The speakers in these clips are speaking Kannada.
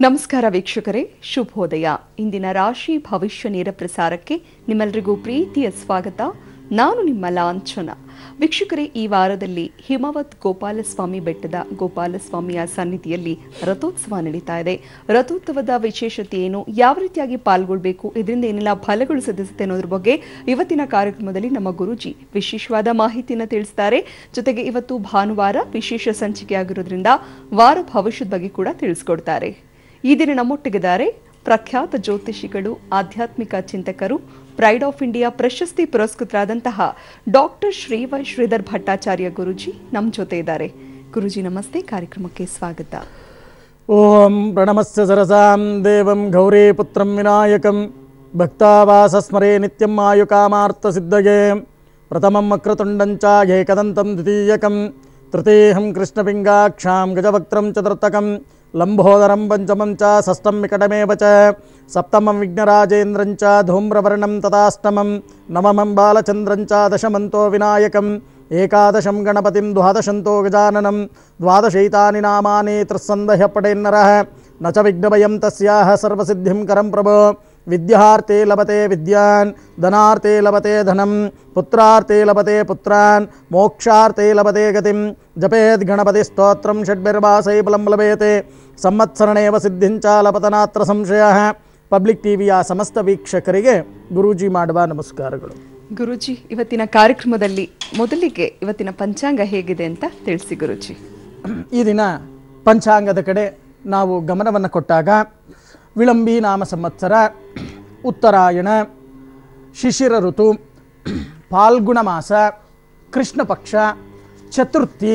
ನಮಸ್ಕಾರ ವೀಕ್ಷಕರೇ, ಶುಭೋದಯ. ಇಂದಿನ ರಾಶಿ ಭವಿಷ್ಯ ನೇರ ಪ್ರಸಾರಕ್ಕೆ ನಿಮ್ಮೆಲ್ಲರಿಗೂ ಪ್ರೀತಿಯ ಸ್ವಾಗತ. ನಾನು ನಿಮ್ಮ ಲಾಂಛನ. ವೀಕ್ಷಕರೇ, ಈ ವಾರದಲ್ಲಿ ಹಿಮವತ್ ಗೋಪಾಲಸ್ವಾಮಿ ಬೆಟ್ಟದ ಗೋಪಾಲಸ್ವಾಮಿಯ ಸನ್ನಿಧಿಯಲ್ಲಿ ರಥೋತ್ಸವ ನಡೀತಾ ಇದೆ. ರಥೋತ್ಸವದ ವಿಶೇಷತೆ ಏನು, ಯಾವ ರೀತಿಯಾಗಿ ಪಾಲ್ಗೊಳ್ಬೇಕು, ಇದರಿಂದ ಏನೆಲ್ಲ ಫಲಗಳು ಸಿದ್ಧಿಸುತ್ತೆ ಅನ್ನೋದ್ರ ಬಗ್ಗೆ ಇವತ್ತಿನ ಕಾರ್ಯಕ್ರಮದಲ್ಲಿ ನಮ್ಮ ಗುರೂಜಿ ವಿಶೇಷವಾದ ಮಾಹಿತಿಯನ್ನು ತಿಳಿಸ್ತಾರೆ. ಜೊತೆಗೆ ಇವತ್ತು ಭಾನುವಾರ ವಿಶೇಷ ಸಂಚಿಕೆ ಆಗಿರೋದ್ರಿಂದ ವಾರ ಭವಿಷ್ಯದ ಬಗ್ಗೆ ಕೂಡ ತಿಳಿಸ್ಕೊಡ್ತಾರೆ. ಈ ದಿನ ನಮ್ಮೊಟ್ಟಿಗಿದ್ದಾರೆ ಪ್ರಖ್ಯಾತ ಜ್ಯೋತಿಷಿಗಳು, ಆಧ್ಯಾತ್ಮಿಕ ಚಿಂತಕರು, ಪ್ರೈಡ್ ಆಫ್ ಇಂಡಿಯಾ ಪ್ರಶಸ್ತಿ ಪುರಸ್ಕೃತರಾದಂತಹ ಡಾಕ್ಟರ್ ಶ್ರೀಧರ್ ಭಟ್ಟಾಚಾರ್ಯ ಗುರುಜಿ ನಮ್ಮ ಜೊತೆ ಇದ್ದಾರೆ. ಗುರುಜಿ ನಮಸ್ತೆ, ಕಾರ್ಯಕ್ರಮಕ್ಕೆ ಸ್ವಾಗತ. ಓಂ ಪ್ರಣಮಸ್ಯ ಸರಸಾಂ ದೇವಂ ಗೌರೀ ಪುತ್ರಂ ವಿನಾಯಕಂ ಭಕ್ತಾವಾಸ ಸ್ಮರೇ ನಿತ್ಯಂ ಆಯುಕಾಮಾರ್ಥ ಸಿದ್ಧಯೇ ಪ್ರಥಮಂ ವಕ್ರತುಂಡಂಚ ಏಕದಂತಂ ದ್ವಿತೀಯಕಂ ತೃತೀಯಂ ಕೃಷ್ಣಪಿಂಗಾಕ್ಷಾಂ ಗಜವಕ್ತ್ರಂ ಚತುರ್ಥಕಂ ಲಂಬೋದರಂ ಪಂಚಮಂ ಚ ಷಷ್ಠಂ ವಿಕಟಮೇವ ಚ ಸಪ್ತಮಂ ವಿಘ್ನರಾಜೇಂದ್ರಂ ಚ ಧೂಮ್ರವರ್ಣಂ ತಥಾಷ್ಟಮಂ ನವಮಂ ಬಾಲಚಂದ್ರಂ ಚ ದಶಮಂತೋ ವಿನಾಯಕಂ ಏಕಾದಶಂ ಗಣಪತಿಂ ದ್ವಾದಶಂತೋ ಗಜಾನನಂ ದ್ವಾದಶೈತಾನಿ ನಾಮಾನಿ ತ್ರಿಸ್ಸಂದಹ್ಯ ಪಠೇನ್ನರಃ ನ ಚ ವಿಘ್ನಭಯಂ ತಸ್ಯಾಹ ಸರ್ವಸಿದ್ಧಿಂ ಕರಂ ಪ್ರಭೋ ವಿದ್ಯಾರ್ಥೇ ಲಭತೆ ವಿದ್ಯಾನ್ ಧನಾರ್ಥೇ ಲಭತೆ ಧನಂ ಪುತ್ರಾರ್ಥೇ ಲಭತೆ ಪುತ್ರಾನ್ ಮೋಕ್ಷಾರ್ಥೇ ಲಭತೆ ಗತಿಂ ಜಪೇದ್ ಗಣಪತಿ ಸ್ತೋತ್ರಂ ಷಡ್ಭಿರ್ವಾಸೈ ಫಲಂ ಲಭೇತೆ ಸಂವತ್ಸರಣೇವ ಸಿದ್ಧಿಂಚ ಲಭತನಾತ್ರ ಸಂಶಯಃ. ಪಬ್ಲಿಕ್ ಟಿವಿಯ ಸಮಸ್ತ ವೀಕ್ಷಕರಿಗೆ ಗುರೂಜಿ ಮಾಡುವ ನಮಸ್ಕಾರಗಳು. ಗುರುಜಿ, ಇವತ್ತಿನ ಕಾರ್ಯಕ್ರಮದಲ್ಲಿ ಮೊದಲಿಗೆ ಇವತ್ತಿನ ಪಂಚಾಂಗ ಹೇಗಿದೆ ಅಂತ ತಿಳಿಸಿ ಗುರುಜಿ. ಈ ದಿನ ಪಂಚಾಂಗದ ಕಡೆ ನಾವು ಗಮನವನ್ನು ಕೊಟ್ಟಾಗ ವಿಳಂಬಿ ನಾಮ ಸಂವತ್ಸರ, ಉತ್ತರಾಯಣ, ಶಿಶಿರ ಋತು, ಫಾಲ್ಗುಣ ಮಾಸ, ಕೃಷ್ಣ ಪಕ್ಷ, ಚತುರ್ಥಿ,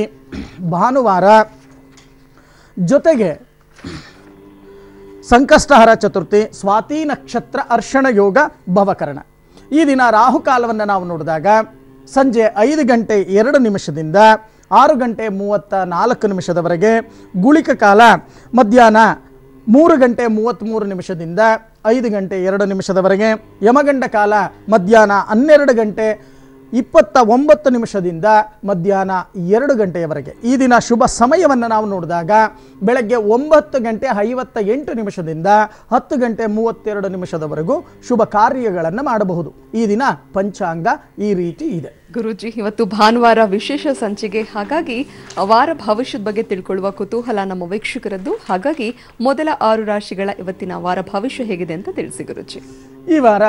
ಭಾನುವಾರ, ಜೊತೆಗೆ ಸಂಕಷ್ಟಹರ ಚತುರ್ಥಿ, ಸ್ವಾತಿ ನಕ್ಷತ್ರ, ಅರ್ಷಣ ಯೋಗ, ಭವಕರಣ. ಈ ದಿನ ರಾಹುಕಾಲವನ್ನು ನಾವು ನೋಡಿದಾಗ ಸಂಜೆ 5 ಗಂಟೆ 2 ನಿಮಿಷದಿಂದ 6 ಗಂಟೆ 34 ನಿಮಿಷದವರೆಗೆ, ಗುಳಿಕ ಕಾಲ ಮಧ್ಯಾಹ್ನ 3 ಗಂಟೆ 33 ನಿಮಿಷದಿಂದ 5 ಗಂಟೆ 2 ನಿಮಿಷದವರೆಗೆ, ಯಮಗಂಡ ಕಾಲ ಮಧ್ಯಾಹ್ನ 12 ಗಂಟೆ 29 ನಿಮಿಷದಿಂದ ಮಧ್ಯಾಹ್ನ 2 ಗಂಟೆಯವರೆಗೆ. ಈ ದಿನ ಶುಭ ಸಮಯವನ್ನು ನಾವು ನೋಡಿದಾಗ ಬೆಳಗ್ಗೆ 9 ಗಂಟೆ 58 ನಿಮಿಷದಿಂದ 10 ಗಂಟೆ 32 ನಿಮಿಷದವರೆಗೂ ಶುಭ ಕಾರ್ಯಗಳನ್ನು ಮಾಡಬಹುದು. ಈ ದಿನ ಪಂಚಾಂಗ ಈ ರೀತಿ ಇದೆ. ಗುರುಜಿ, ಇವತ್ತು ಭಾನುವಾರ ವಿಶೇಷ ಸಂಚಿಕೆ, ಹಾಗಾಗಿ ವಾರ ಭವಿಷ್ಯದ ಬಗ್ಗೆ ತಿಳ್ಕೊಳ್ಳುವ ಕುತೂಹಲ ನಮ್ಮ ವೀಕ್ಷಕರದ್ದು. ಹಾಗಾಗಿ ಮೊದಲ 6 ರಾಶಿಗಳ ಇವತ್ತಿನ ವಾರ ಭವಿಷ್ಯ ಹೇಗಿದೆ ಅಂತ ತಿಳಿಸಿ ಗುರುಜಿ. ಈ ವಾರ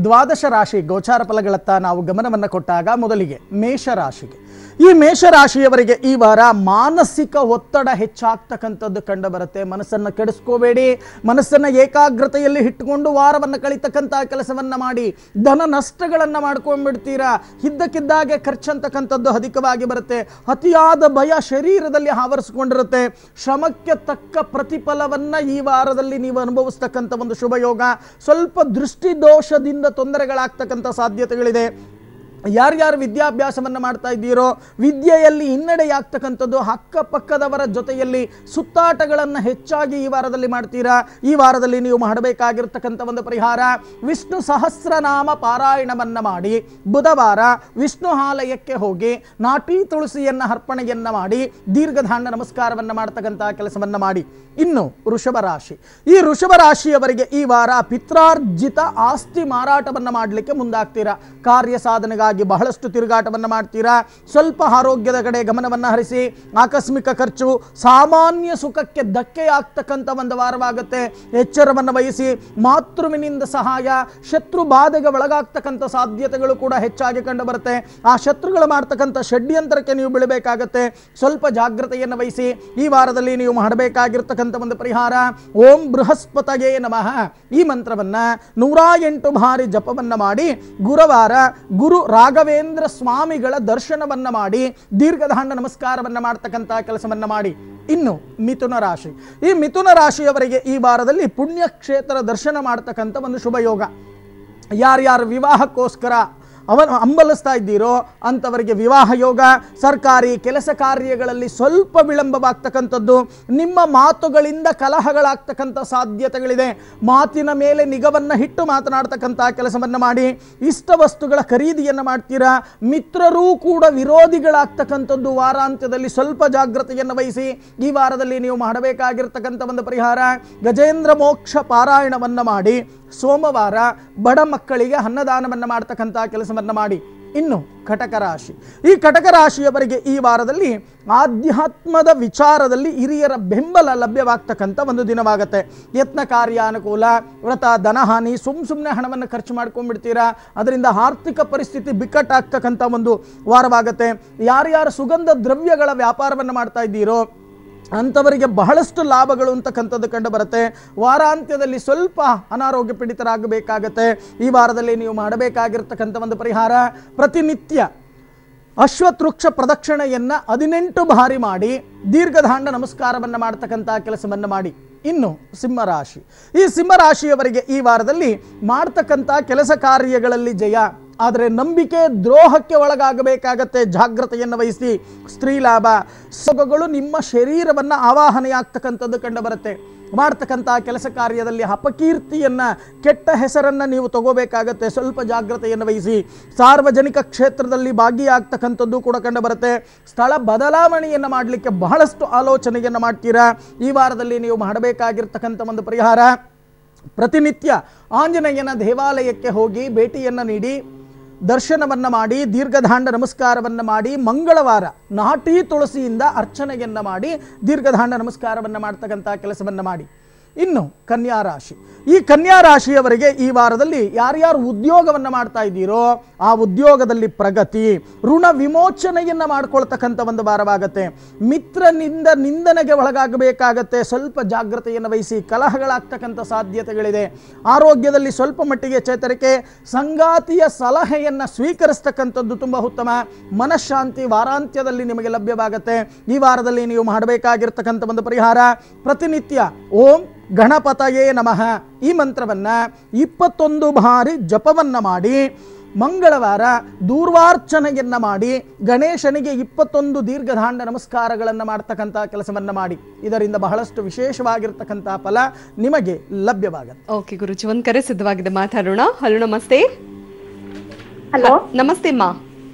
ದ್ವಾದಶ ರಾಶಿ ಗೋಚಾರ ಫಲಗಳತ್ತ ನಾವು ಗಮನವನ್ನು ಕೊಟ್ಟಾಗ ಮೊದಲಿಗೆ ಮೇಷರಾಶಿಗೆ. ಈ ಮೇಷರಾಶಿಯವರಿಗೆ ಈ ವಾರ ಮಾನಸಿಕ ಒತ್ತಡ ಹೆಚ್ಚಾಗ್ತಕ್ಕಂಥದ್ದು ಕಂಡು ಬರುತ್ತೆ. ಮನಸ್ಸನ್ನು ಕೆಡಿಸ್ಕೋಬೇಡಿ, ಮನಸ್ಸನ್ನು ಏಕಾಗ್ರತೆಯಲ್ಲಿ ಇಟ್ಟುಕೊಂಡು ವಾರವನ್ನು ಕಳೀತಕ್ಕಂಥ ಕೆಲಸವನ್ನು ಮಾಡಿ ಧನ ನಷ್ಟಗಳನ್ನು ಮಾಡ್ಕೊಂಡ್ಬಿಡ್ತೀರಾ. ಇದ್ದಕ್ಕಿದ್ದಾಗೆ ಖರ್ಚಂತಕ್ಕಂಥದ್ದು ಅಧಿಕವಾಗಿ ಬರುತ್ತೆ. ಅತಿಯಾದ ಭಯ ಶರೀರದಲ್ಲಿ ಆವರಿಸಿಕೊಂಡಿರುತ್ತೆ. ಶ್ರಮಕ್ಕೆ ತಕ್ಕ ಪ್ರತಿಫಲವನ್ನು ಈ ವಾರದಲ್ಲಿ ನೀವು ಅನುಭವಿಸ್ತಕ್ಕಂಥ ಒಂದು ಶುಭ ಯೋಗ. ಸ್ವಲ್ಪ ದೃಷ್ಟಿದೋಷದಿಂದ ತೊಂದರೆಗಳಾಗ್ತಕ್ಕಂಥ ಸಾಧ್ಯತೆಗಳಿದೆ. ಯಾರ್ಯಾರು ವಿದ್ಯಾಭ್ಯಾಸವನ್ನು ಮಾಡ್ತಾ ಇದ್ದೀರೋ ವಿದ್ಯೆಯಲ್ಲಿ ಹಿನ್ನಡೆಯಾಗ್ತಕ್ಕಂಥದ್ದು, ಅಕ್ಕಪಕ್ಕದವರ ಜೊತೆಯಲ್ಲಿ ಸುತ್ತಾಟಗಳನ್ನು ಹೆಚ್ಚಾಗಿ ಈ ವಾರದಲ್ಲಿ ಮಾಡ್ತೀರಾ. ಈ ವಾರದಲ್ಲಿ ನೀವು ಮಾಡಬೇಕಾಗಿರ್ತಕ್ಕಂಥ ಒಂದು ಪರಿಹಾರ, ವಿಷ್ಣು ಸಹಸ್ರನಾಮ ಪಾರಾಯಣವನ್ನು ಮಾಡಿ ಬುಧವಾರ ವಿಷ್ಣು ಆಲಯಕ್ಕೆ ಹೋಗಿ ನಾಟಿ ತುಳಸಿಯನ್ನು ಅರ್ಪಣೆಯನ್ನು ಮಾಡಿ ದೀರ್ಘದಾಂಡ ನಮಸ್ಕಾರವನ್ನು ಮಾಡ್ತಕ್ಕಂಥ ಕೆಲಸವನ್ನು ಮಾಡಿ. ಇನ್ನು ವೃಷಭ ರಾಶಿ. ಈ ವೃಷಭ ರಾಶಿಯವರಿಗೆ ಈ ವಾರ ಪಿತ್ರಾರ್ಜಿತ ಆಸ್ತಿ ಮಾರಾಟವನ್ನು ಮಾಡಲಿಕ್ಕೆ ಮುಂದಾಗ್ತೀರಾ. ಕಾರ್ಯ ಸಾಧನೆಗಾಗಿ ಬಹಳಷ್ಟು ತಿರುಗಾಟವನ್ನು ಮಾಡ್ತೀರಾ. ಸ್ವಲ್ಪ ಆರೋಗ್ಯದ ಕಡೆ ಗಮನವನ್ನು ಹರಿಸಿ. ಆಕಸ್ಮಿಕ ಖರ್ಚು, ಸಾಮಾನ್ಯ ಸುಖಕ್ಕೆ ಧಕ್ಕೆ ಆಗ್ತಕ್ಕಂಥ ಒಂದು ವಾರವಾಗುತ್ತೆ. ಎಚ್ಚರವನ್ನು ವಹಿಸಿ. ಮಾತೃವಿನಿಂದ ಸಹಾಯ, ಶತ್ರು ಬಾಧೆಗೆ ಒಳಗಾಗ್ತಕ್ಕಂಥ ಸಾಧ್ಯತೆಗಳು ಕೂಡ ಹೆಚ್ಚಾಗಿ ಕಂಡು ಬರುತ್ತೆ. ಆ ಶತ್ರುಗಳು ಮಾಡ್ತಕ್ಕಂಥ ಷಡ್ಯಂತ್ರಕ್ಕೆ ನೀವು ಬೀಳಬೇಕಾಗತ್ತೆ. ಸ್ವಲ್ಪ ಜಾಗ್ರತೆಯನ್ನು ವಹಿಸಿ. ಈ ವಾರದಲ್ಲಿ ನೀವು ಮಾಡಬೇಕಾಗಿರ್ತಕ್ಕಂಥ ಒಂದು ಪರಿಹಾರ, ಓಂ ಬೃಹಸ್ಪತಯೇ ನಮಃ ಈ ಮಂತ್ರವನ್ನ 108 ಬಾರಿ ಜಪವನ್ನ ಮಾಡಿ ಗುರುವಾರ ಗುರು ರಾಘವೇಂದ್ರ ಸ್ವಾಮಿಗಳ ದರ್ಶನವನ್ನ ಮಾಡಿ ದೀರ್ಘದಾಂಡ ನಮಸ್ಕಾರವನ್ನ ಮಾಡ್ತಕ್ಕಂಥ ಕೆಲಸವನ್ನ ಮಾಡಿ. ಇನ್ನು ಮಿಥುನ ರಾಶಿ. ಈ ಮಿಥುನ ರಾಶಿಯವರಿಗೆ ಈ ವಾರದಲ್ಲಿ ಪುಣ್ಯಕ್ಷೇತ್ರ ದರ್ಶನ ಮಾಡ್ತಕ್ಕಂಥ ಒಂದು ಶುಭ ಯೋಗ. ಯಾರ್ಯಾರು ವಿವಾಹಕ್ಕೋಸ್ಕರ ಹಂಬಲಿಸ್ತಾ ಇದ್ದೀರೋ ಅಂಥವರಿಗೆ ವಿವಾಹ ಯೋಗ, ಸರ್ಕಾರಿ ಕೆಲಸ ಕಾರ್ಯಗಳಲ್ಲಿ ಸ್ವಲ್ಪ ವಿಳಂಬವಾಗ್ತಕ್ಕಂಥದ್ದು, ನಿಮ್ಮ ಮಾತುಗಳಿಂದ ಕಲಹಗಳಾಗ್ತಕ್ಕಂಥ ಸಾಧ್ಯತೆಗಳಿದೆ. ಮಾತಿನ ಮೇಲೆ ನಿಗವನ್ನು ಇಟ್ಟು ಮಾತನಾಡ್ತಕ್ಕಂಥ ಕೆಲಸವನ್ನು ಮಾಡಿ. ಇಷ್ಟ ವಸ್ತುಗಳ ಖರೀದಿಯನ್ನು ಮಾಡ್ತೀರಾ. ಮಿತ್ರರೂ ಕೂಡ ವಿರೋಧಿಗಳಾಗ್ತಕ್ಕಂಥದ್ದು. ವಾರಾಂತ್ಯದಲ್ಲಿ ಸ್ವಲ್ಪ ಜಾಗೃತೆಯನ್ನು ವಹಿಸಿ. ಈ ವಾರದಲ್ಲಿ ನೀವು ಮಾಡಬೇಕಾಗಿರ್ತಕ್ಕಂಥ ಒಂದು ಪರಿಹಾರ, ಗಜೇಂದ್ರ ಮೋಕ್ಷ ಪಾರಾಯಣವನ್ನು ಮಾಡಿ. ಸೋಮವಾರ ಬಡ ಮಕ್ಕಳಿಗೆ ಅನ್ನದಾನವನ್ನು ಮಾಡ್ತಕ್ಕಂಥ ಕೆಲಸವನ್ನು ಮಾಡಿ. ಇನ್ನು ಕಟಕ ರಾಶಿ, ಈ ಕಟಕ ರಾಶಿಯವರಿಗೆ ಈ ವಾರದಲ್ಲಿ ಆಧ್ಯಾತ್ಮದ ವಿಚಾರದಲ್ಲಿ ಹಿರಿಯರ ಬೆಂಬಲ ಲಭ್ಯವಾಗ್ತಕ್ಕಂಥ ಒಂದು ದಿನವಾಗುತ್ತೆ. ಯತ್ನ ಕಾರ್ಯಾನುಕೂಲ, ವ್ರತ, ಧನಹಾನಿ, ಸುಮ್ಮನೆ ಹಣವನ್ನು ಖರ್ಚು ಮಾಡ್ಕೊಂಡ್ಬಿಡ್ತೀರಾ. ಅದರಿಂದ ಆರ್ಥಿಕ ಪರಿಸ್ಥಿತಿ ಬಿಕ್ಕಟ್ಟಾಗ್ತಕ್ಕಂಥ ಒಂದು ವಾರವಾಗುತ್ತೆ. ಯಾರ್ಯಾರು ಸುಗಂಧ ದ್ರವ್ಯಗಳ ವ್ಯಾಪಾರವನ್ನು ಮಾಡ್ತಾ ಇದ್ದೀರೋ ಅಂಥವರಿಗೆ ಬಹಳಷ್ಟು ಲಾಭಗಳು ಅಂತಕ್ಕಂಥದ್ದು ಕಂಡು ಬರುತ್ತೆ. ವಾರಾಂತ್ಯದಲ್ಲಿ ಸ್ವಲ್ಪ ಅನಾರೋಗ್ಯ ಪೀಡಿತರಾಗಬೇಕಾಗತ್ತೆ. ಈ ವಾರದಲ್ಲಿ ನೀವು ಮಾಡಬೇಕಾಗಿರ್ತಕ್ಕಂಥ ಒಂದು ಪರಿಹಾರ, ಪ್ರತಿನಿತ್ಯ ಅಶ್ವತ್ಥವೃಕ್ಷ ಪ್ರದಕ್ಷಿಣೆಯನ್ನು 18 ಬಾರಿ ಮಾಡಿ ದೀರ್ಘದಾಂಡ ನಮಸ್ಕಾರವನ್ನು ಮಾಡ್ತಕ್ಕಂಥ ಕೆಲಸವನ್ನು ಮಾಡಿ. ಇನ್ನು ಸಿಂಹರಾಶಿ, ಈ ಸಿಂಹರಾಶಿಯವರಿಗೆ ಈ ವಾರದಲ್ಲಿ ಮಾಡ್ತಕ್ಕಂಥ ಕೆಲಸ ಕಾರ್ಯಗಳಲ್ಲಿ ಜಯ, ಆದರೆ ನಂಬಿಕೆ ದ್ರೋಹಕ್ಕೆ ಒಳಗಾಗಬೇಕಾಗತ್ತೆ. ಜಾಗೃತೆಯನ್ನು ವಹಿಸಿ. ಸ್ತ್ರೀ ಲಾಭ, ಸೊಗಗಳು ನಿಮ್ಮ ಶರೀರವನ್ನು ಆವಾಹನೆಯಾಗ್ತಕ್ಕಂಥದ್ದು ಕಂಡು ಬರುತ್ತೆ. ಮಾಡ್ತಕ್ಕಂಥ ಕೆಲಸ ಕಾರ್ಯದಲ್ಲಿ ಅಪಕೀರ್ತಿಯನ್ನು, ಕೆಟ್ಟ ಹೆಸರನ್ನು ನೀವು ತಗೋಬೇಕಾಗತ್ತೆ. ಸ್ವಲ್ಪ ಜಾಗೃತೆಯನ್ನು ವಹಿಸಿ. ಸಾರ್ವಜನಿಕ ಕ್ಷೇತ್ರದಲ್ಲಿ ಭಾಗಿಯಾಗ್ತಕ್ಕಂಥದ್ದು ಕೂಡ ಕಂಡು ಬರುತ್ತೆ. ಸ್ಥಳ ಬದಲಾವಣೆಯನ್ನು ಮಾಡಲಿಕ್ಕೆ ಬಹಳಷ್ಟು ಆಲೋಚನೆಯನ್ನು ಮಾಡ್ತೀರಾ. ಈ ವಾರದಲ್ಲಿ ನೀವು ಮಾಡಬೇಕಾಗಿರ್ತಕ್ಕಂಥ ಒಂದು ಪರಿಹಾರ, ಪ್ರತಿನಿತ್ಯ ಆಂಜನೇಯನ ದೇವಾಲಯಕ್ಕೆ ಹೋಗಿ ಭೇಟಿಯನ್ನು ನೀಡಿ ದರ್ಶನವನ್ನು ಮಾಡಿ ದೀರ್ಘದಾಂಡ ನಮಸ್ಕಾರವನ್ನು ಮಾಡಿ. ಮಂಗಳವಾರ ನಾಟಿ ತುಳಸಿಯಿಂದ ಅರ್ಚನೆಯನ್ನು ಮಾಡಿ ದೀರ್ಘದಾಂಡ ನಮಸ್ಕಾರವನ್ನು ಮಾಡ್ತಕ್ಕಂಥ ಕೆಲಸವನ್ನು ಮಾಡಿ. ಇನ್ನು ಕನ್ಯಾ ರಾಶಿ, ಈ ಕನ್ಯಾ ರಾಶಿಯವರಿಗೆ ಈ ವಾರದಲ್ಲಿ ಯಾರ್ಯಾರು ಉದ್ಯೋಗವನ್ನು ಮಾಡ್ತಾ ಇದ್ದೀರೋ ಆ ಉದ್ಯೋಗದಲ್ಲಿ ಪ್ರಗತಿ, ಋಣ ವಿಮೋಚನೆಯನ್ನು ಮಾಡ್ಕೊಳ್ತಕ್ಕಂಥ ಒಂದು ವಾರವಾಗತ್ತೆ. ಮಿತ್ರನಿಂದ ನಿಂದನೆಗೆ ಒಳಗಾಗಬೇಕಾಗತ್ತೆ. ಸ್ವಲ್ಪ ಜಾಗೃತೆಯನ್ನು ವಹಿಸಿ. ಕಲಹಗಳಾಗ್ತಕ್ಕಂಥ ಸಾಧ್ಯತೆಗಳಿದೆ. ಆರೋಗ್ಯದಲ್ಲಿ ಸ್ವಲ್ಪ ಮಟ್ಟಿಗೆ ಚೇತರಿಕೆ. ಸಂಗಾತಿಯ ಸಲಹೆಯನ್ನು ಸ್ವೀಕರಿಸ್ತಕ್ಕಂಥದ್ದು ತುಂಬ ಉತ್ತಮ. ಮನಃಶಾಂತಿ ವಾರಾಂತ್ಯದಲ್ಲಿ ನಿಮಗೆ ಲಭ್ಯವಾಗುತ್ತೆ. ಈ ವಾರದಲ್ಲಿ ನೀವು ಮಾಡಬೇಕಾಗಿರ್ತಕ್ಕಂಥ ಒಂದು ಪರಿಹಾರ, ಪ್ರತಿನಿತ್ಯ ಓಂ ಗಣಪತಯೇ ನಮಃ ಈ ಮಂತ್ರವನ್ನು 21 ಬಾರಿ ಜಪವನ್ನು ಮಾಡಿ. ಮಂಗಳವಾರ ದೂರ್ವಾರ್ಚನೆಯನ್ನು ಮಾಡಿ ಗಣೇಶನಿಗೆ 21 ದೀರ್ಘದಾಂಡ ನಮಸ್ಕಾರಗಳನ್ನು ಮಾಡ್ತಕ್ಕಂಥ ಕೆಲಸವನ್ನು ಮಾಡಿ. ಇದರಿಂದ ಬಹಳಷ್ಟು ವಿಶೇಷವಾಗಿರ್ತಕ್ಕಂಥ ಫಲ ನಿಮಗೆ ಲಭ್ಯವಾಗುತ್ತೆ. ಓಕೆ ಗುರುಜಿ, ಒಂದು ಕರೆ ಸಿದ್ಧವಾಗಿದೆ, ಮಾತಾಡೋಣ. ಹಲೋ, ನಮಸ್ತೆ. ಹಲೋ, ನಮಸ್ತೆ ಅಮ್ಮ.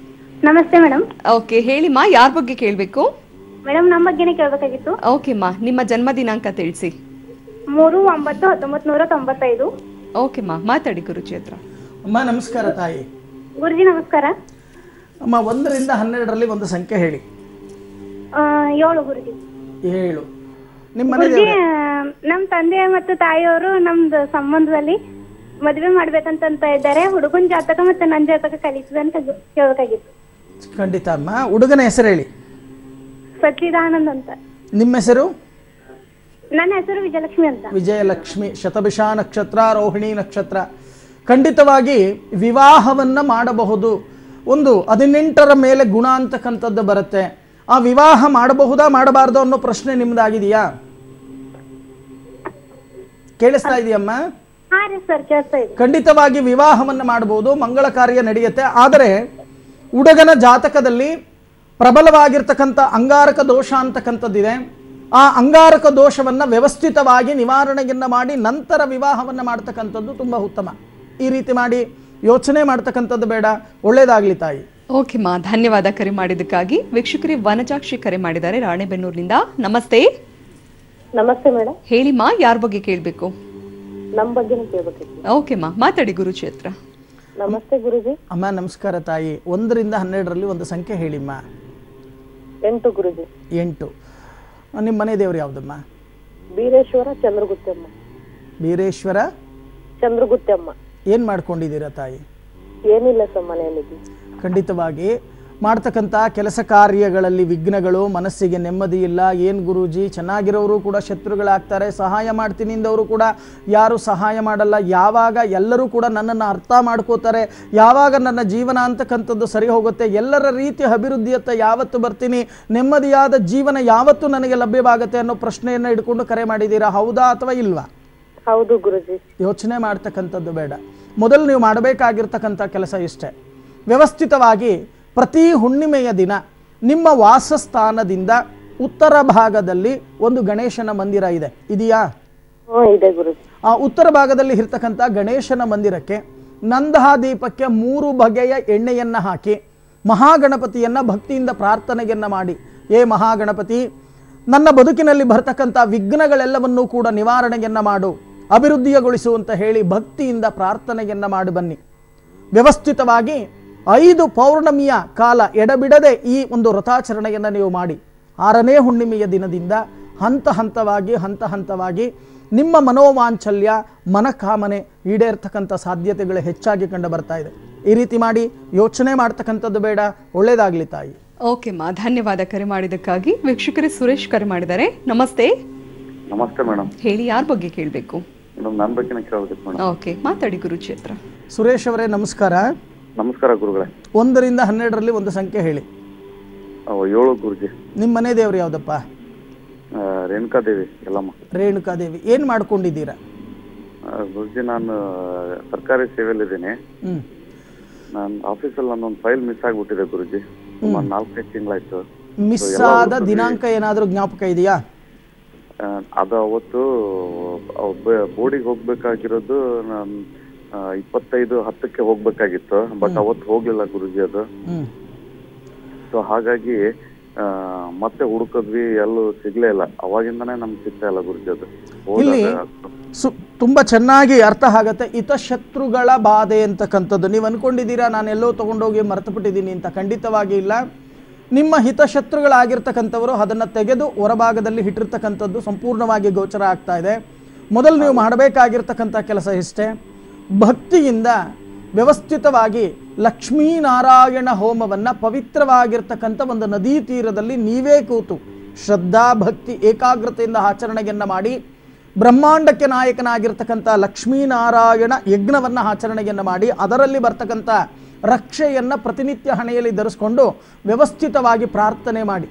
ನಮಸ್ತೆ ಮೇಡಮ್. ಓಕೆ, ಹೇಳಿಮ್ಮ, ಯಾರ ಬಗ್ಗೆ ಕೇಳಬೇಕು? ಮೇಡಮ್, ನಮ್ಮ ಬಗ್ಗೆನೇ ಕೇಳಬೇಕಾಗಿತ್ತು. ಓಕೆಮ್ಮ, ನಿಮ್ಮ ಜನ್ಮ ದಿನಾಂಕ ತಿಳಿಸಿ. 3/9/1995. ಓಕೆಮ್ಮ, ಮಾತಾಡಿ ಗುರುಜಿ ಹತ್ರ. ಅಮ್ಮ ನಮಸ್ಕಾರ ತಾಯಿ. ಗುರುಜಿ ನಮಸ್ಕಾರ. ಅಮ್ಮ 1 ರಿಂದ 12ರಲ್ಲಿ ಒಂದು ಸಂಖ್ಯೆ ಹೇಳಿ. 7 ಗುರುಜಿ. 7. ನಿಮ್ಮ ಗುರುಜಿ, ನಮ್ಮ ತಂದೆ ಮತ್ತು ತಾಯಿಯವರು ನಮ್ದು ಸಂಬಂಧದಲ್ಲಿ ಮದುವೆ ಮಾಡ್ಬೇಕಂತ ಇದ್ದಾರೆ. ಹುಡುಗನ ಜಾತಕ ಮತ್ತೆ ನನ್ನ ಜಾತಕ ಕಲಿತದೆ ಅಂತ ಕೇಳಬೇಕಾಗಿತ್ತು. ಖಂಡಿತ ಅಮ್ಮ. ಹುಡುಗನ ಹೆಸರು ಹೇಳಿ. ಸಚ್ಚಿದಾನಂದ್ ಅಂತ. ನಿಮ್ಮ ಹೆಸರು? ನನ್ನ ಹೆಸರು ವಿಜಯಲಕ್ಷ್ಮಿ ಅಂತ. ವಿಜಯಲಕ್ಷ್ಮಿ, ಶತಭಿಷ ನಕ್ಷತ್ರ, ರೋಹಿಣಿ ನಕ್ಷತ್ರ. ಖಂಡಿತವಾಗಿ ವಿವಾಹವನ್ನು ಮಾಡಬಹುದು. ಒಂದು 18ರ ಮೇಲೆ ಗುಣ ಅಂತಕ್ಕಂಥದ್ದು ಬರುತ್ತೆ. ಆ ವಿವಾಹ ಮಾಡಬಹುದಾ ಮಾಡಬಾರ್ದು ಅನ್ನೋ ಪ್ರಶ್ನೆ ನಿಮ್ದಾಗಿದೆಯಾ? ಕೇಳಿಸ್ತಾ ಇದೆಯಮ್ಮ? ಖಂಡಿತವಾಗಿ ವಿವಾಹವನ್ನು ಮಾಡಬಹುದು. ಮಂಗಳ ಕಾರ್ಯ ನಡೆಯುತ್ತೆ. ಆದರೆ ಹುಡುಗನ ಜಾತಕದಲ್ಲಿ ಪ್ರಬಲವಾಗಿರ್ತಕ್ಕಂಥ ಅಂಗಾರಕ ದೋಷ ಅಂತಕ್ಕಂಥದ್ದಿದೆ. ಆ ಅಂಗಾರಕ ದೋಷವನ್ನು ವ್ಯವಸ್ಥಿತವಾಗಿ ನಿವಾರಣೆಯನ್ನು ಮಾಡಿ ನಂತರ ವಿವಾಹವನ್ನು ಮಾಡ್ತಕ್ಕಂಥದ್ದು ತುಂಬ ಉತ್ತಮ. ಈ ರೀತಿ ಮಾಡಿ ಯೋಚನೆ ಮಾಡ್ತಕ್ಕಂಥದ್ದು ಬೇಡ. ಒಳ್ಳೇದಾಗ್ಲಿ ತಾಯಿ. ಓಕೆಮ್ಮ, ಧನ್ಯವಾದ ಕರೆ ಮಾಡಿದ್ದಕ್ಕಾಗಿ. ವೀಕ್ಷಕರೇ, ವನಜಾಕ್ಷಿ ಕರೆ ಮಾಡಿದ್ದಾರೆ ರಾಣೆಬೆನ್ನೂರಿನಿಂದ. ನಮಸ್ತೆ. ನಮಸ್ತೆ ಮೇಡಮ್. ಹೇಳಿಮ್ಮ, ಯಾರ ಬಗ್ಗೆ ಕೇಳಬೇಕು? ನಮ್ಮ ಬಗ್ಗೆನೇ ಕೇಳಬೇಕಿತ್ತು. ಓಕೆಮ್ಮ, ಮಾತಾಡಿ ಗುರುಜಿ ಹತ್ರ. ನಮಸ್ತೆ ಗುರುಜಿ. ಅಮ್ಮ ನಮಸ್ಕಾರ ತಾಯಿ. 1 ರಿಂದ 12ರಲ್ಲಿ ಒಂದು ಸಂಖ್ಯೆ ಹೇಳಿಮ್ಮ. 8 ಗುರುಜಿ. 8. ನಿಮ್ಮ ಮನೆ ದೇವರು ಯಾವುದಮ್ಮ? ಬೀರೇಶ್ವರ ಚಂದ್ರಗುತ್ತಮ್ಮ. ಬೀರೇಶ್ವರ ಚಂದ್ರಗುತ್ತಮ್ಮ. ಏನು ಮಾಡ್ಕೊಂಡಿದ್ದೀರಾ ತಾಯಿ? ಏನಿಲ್ಲ ಸರ್, ಮನೆಯಲ್ಲಿ. ಖಂಡಿತವಾಗಿ ಮಾಡ್ತಕ್ಕಂಥ ಕೆಲಸ ಕಾರ್ಯಗಳಲ್ಲಿ ವಿಘ್ನಗಳು, ಮನಸ್ಸಿಗೆ ನೆಮ್ಮದಿ ಇಲ್ಲ. ಏನು ಗುರೂಜಿ, ಚೆನ್ನಾಗಿರೋರು ಕೂಡ ಶತ್ರುಗಳಾಗ್ತಾರೆ. ಸಹಾಯ ಮಾಡ್ತೀನಿ ಅಂದವರು ಕೂಡ ಯಾರು ಸಹಾಯ ಮಾಡಲ್ಲ. ಯಾವಾಗ ಎಲ್ಲರೂ ಕೂಡ ನನ್ನನ್ನು ಅರ್ಥ ಮಾಡ್ಕೋತಾರೆ, ಯಾವಾಗ ನನ್ನ ಜೀವನ ಅಂತಕ್ಕಂಥದ್ದು ಸರಿ ಹೋಗುತ್ತೆ, ಎಲ್ಲರ ರೀತಿಯ ಅಭಿವೃದ್ಧಿಯತ್ತ ಯಾವತ್ತು ಬರ್ತೀನಿ, ನೆಮ್ಮದಿಯಾದ ಜೀವನ ಯಾವತ್ತು ನನಗೆ ಲಭ್ಯವಾಗುತ್ತೆ ಅನ್ನೋ ಪ್ರಶ್ನೆಯನ್ನು ಇಟ್ಕೊಂಡು ಕರೆ ಮಾಡಿದ್ದೀರಾ. ಹೌದಾ ಅಥವಾ ಇಲ್ವಾ? ಹೌದು ಗುರುಜಿ. ಯೋಚನೆ ಮಾಡ್ತಕ್ಕಂಥದ್ದು ಬೇಡ. ಮೊದಲು ನೀವು ಮಾಡಬೇಕಾಗಿರ್ತಕ್ಕಂಥ ಕೆಲಸ ಇಷ್ಟೇ. ವ್ಯವಸ್ಥಿತವಾಗಿ ಪ್ರತಿ ಹುಣ್ಣಿಮೆಯ ದಿನ ನಿಮ್ಮ ವಾಸಸ್ಥಾನದಿಂದ ಉತ್ತರ ಭಾಗದಲ್ಲಿ ಒಂದು ಗಣೇಶನ ಮಂದಿರ ಇದೆ, ಇದೆಯಾ? ಇದೆ ಗುರುಜಿ. ಆ ಉತ್ತರ ಭಾಗದಲ್ಲಿ ಇರ್ತಕ್ಕಂಥ ಗಣೇಶನ ಮಂದಿರಕ್ಕೆ ನಂದಾದೀಪಕ್ಕೆ 3 ಬಗೆಯ ಎಣ್ಣೆಯನ್ನು ಹಾಕಿ ಮಹಾಗಣಪತಿಯನ್ನು ಭಕ್ತಿಯಿಂದ ಪ್ರಾರ್ಥನೆಯನ್ನು ಮಾಡಿ, ಏ ಮಹಾಗಣಪತಿ, ನನ್ನ ಬದುಕಿನಲ್ಲಿ ಬರ್ತಕ್ಕಂಥ ವಿಘ್ನಗಳೆಲ್ಲವನ್ನೂ ಕೂಡ ನಿವಾರಣೆಯನ್ನು ಮಾಡು, ಅಭಿವೃದ್ಧಿಗೊಳಿಸು ಅಂತ ಹೇಳಿ ಭಕ್ತಿಯಿಂದ ಪ್ರಾರ್ಥನೆಯನ್ನು ಮಾಡಿ ಬನ್ನಿ. ವ್ಯವಸ್ಥಿತವಾಗಿ 5 ಪೌರ್ಣಮಿಯ ಕಾಲ ಎಡಬಿಡದೆ ಈ ಒಂದು ವ್ರತಾಚರಣೆಯನ್ನು ನೀವು ಮಾಡಿ 6ನೇ ಹುಣ್ಣಿಮೆಯ ದಿನದಿಂದ ಹಂತ ಹಂತವಾಗಿ ನಿಮ್ಮ ಮನೋವಾಂಚಲ್ಯ ಮನಕಾಮನೆ ಈಡೇರ್ತಕ್ಕಂಥ ಸಾಧ್ಯತೆಗಳು ಹೆಚ್ಚಾಗಿ ಕಂಡು ಬರ್ತಾ ಇದೆ. ಈ ರೀತಿ ಮಾಡಿ ಯೋಚನೆ ಮಾಡ್ತಕ್ಕಂಥದ್ದು ಬೇಡ. ಒಳ್ಳೇದಾಗ್ಲಿ ತಾಯಿ. ಓಕೆ ಮಾ, ಧನ್ಯವಾದ ಕರೆ ಮಾಡಿದ್ದಕ್ಕಾಗಿ. ವೀಕ್ಷಕರೇ, ಸುರೇಶ್ ಕರೆ ಮಾಡಿದ್ದಾರೆ. ನಮಸ್ತೆ. ನಮಸ್ತೆ ಮೇಡಮ್. ಹೇಳಿ, ಯಾರ ಬಗ್ಗೆ ಕೇಳಬೇಕು? ನನ್ನ ಬಗ್ಗೆ ಕೇಳಬೇಕು ಮೇಡಮ್. ಓಕೆ, ಮಾತಾಡಿ ಗುರುಜಿ ಹತ್ರ. ಸುರೇಶ್ ಅವರೇ ನಮಸ್ಕಾರ. ನಮಸ್ಕಾರ ಗುರುಗಳೇ. 1 ರಿಂದ 12ರಲ್ಲಿ ಒಂದು ಸಂಖ್ಯೆ ಹೇಳಿ. 7 ಗುರುಜಿ. ನಿಮ್ಮ ಮನೆ ದೇವರು ಯಾವುದಪ್ಪ? ರೇಣುಕಾದೇವಿ ಎಲ್ಲಮ್ಮ. ರೇಣುಕಾದೇವಿ. ಏನು ಮಾಡ್ಕೊಂಡಿದ್ದೀರಾ? ಗುರುಜಿ, ನಾನು ಸರ್ಕಾರಿ ಸೇವೆಯಲ್ಲಿದ್ದೀನಿ. ನಾನು ಆಫೀಸಲ್ಲಿ ನನ್ನೊಂದು ಫೈಲ್ ಮಿಸ್ ಆಗಿಬಿಟ್ಟಿದೆ ಗುರುಜಿ. 4-5 ತಿಂಗಳಾಯ್ತು. ಮಿಸ್ ಆದ ದಿನಾಂಕ ಏನಾದರೂ ಜ್ಞಾಪಕ ಇದೆಯಾ? ಅದು ಅವತ್ತು ಬೋರ್ಡಿಗೆ ಹೋಗ್ಬೇಕಾಗಿರೋದು ನಾನು 25/10ಕ್ಕೆ ಹೋಗ್ಬೇಕಾಗಿತ್ತು. ಬಟ್ ಅವತ್ತು ಹೋಗ್ಲಿಲ್ಲ ಗುರುಜಿ ಅದು. ಸೊ ಹಾಗಾಗಿ ಮತ್ತೆ ಹುಡುಕದ್ವಿ, ಎಲ್ಲೂ ಸಿಗ್ಲೇ ಇಲ್ಲ. ಅವಾಗಿಂದಾನೇ ನಮ್ಗೆ ಸಿಗ್ತಾ ಇಲ್ಲ ಗುರುಜಿ ಅದು. ಇಲ್ಲಿ ತುಂಬಾ ಚೆನ್ನಾಗಿ ಅರ್ಥ ಆಗತ್ತೆ. ಹಿತಶತ್ರುಗಳ ಬಾಧೆ ಅಂತಕ್ಕಂಥದ್ದು ನೀವು ಅನ್ಕೊಂಡಿದ್ದೀರಾ ನಾನೆಲ್ಲೋ ತಗೊಂಡೋಗಿ ಮರೆತು ಬಿಟ್ಟಿದ್ದೀನಿ ಅಂತ. ಖಂಡಿತವಾಗಿ ಇಲ್ಲ. ನಿಮ್ಮ ಹಿತಶತ್ರುಗಳಾಗಿರ್ತಕ್ಕಂಥವರು ಅದನ್ನು ತೆಗೆದು ಹೊರಭಾಗದಲ್ಲಿ ಇಟ್ಟಿರ್ತಕ್ಕಂಥದ್ದು ಸಂಪೂರ್ಣವಾಗಿ ಗೋಚರ ಆಗ್ತಾ ಇದೆ. ಮೊದಲು ನೀವು ಮಾಡಬೇಕಾಗಿರ್ತಕ್ಕಂಥ ಕೆಲಸ ಇಷ್ಟೇ. ಭಕ್ತಿಯಿಂದ ವ್ಯವಸ್ಥಿತವಾಗಿ ಲಕ್ಷ್ಮೀನಾರಾಯಣ ಹೋಮವನ್ನು ಪವಿತ್ರವಾಗಿರ್ತಕ್ಕಂಥ ಒಂದು ನದಿ ತೀರದಲ್ಲಿ ನೀವೇ ಕೂತು ಶ್ರದ್ಧಾ ಭಕ್ತಿ ಏಕಾಗ್ರತೆಯಿಂದ ಆಚರಣೆಯನ್ನು ಮಾಡಿ, ಬ್ರಹ್ಮಾಂಡಕ್ಕೆ ನಾಯಕನಾಗಿರ್ತಕ್ಕಂಥ ಲಕ್ಷ್ಮೀನಾರಾಯಣ ಯಜ್ಞವನ್ನು ಆಚರಣೆಯನ್ನು ಮಾಡಿ, ಅದರಲ್ಲಿ ಬರ್ತಕ್ಕಂಥ ರಕ್ಷೆಯನ್ನು ಪ್ರತಿನಿತ್ಯ ಹಣೆಯಲ್ಲಿ ಧರಿಸ್ಕೊಂಡು ವ್ಯವಸ್ಥಿತವಾಗಿ ಪ್ರಾರ್ಥನೆ ಮಾಡಿ.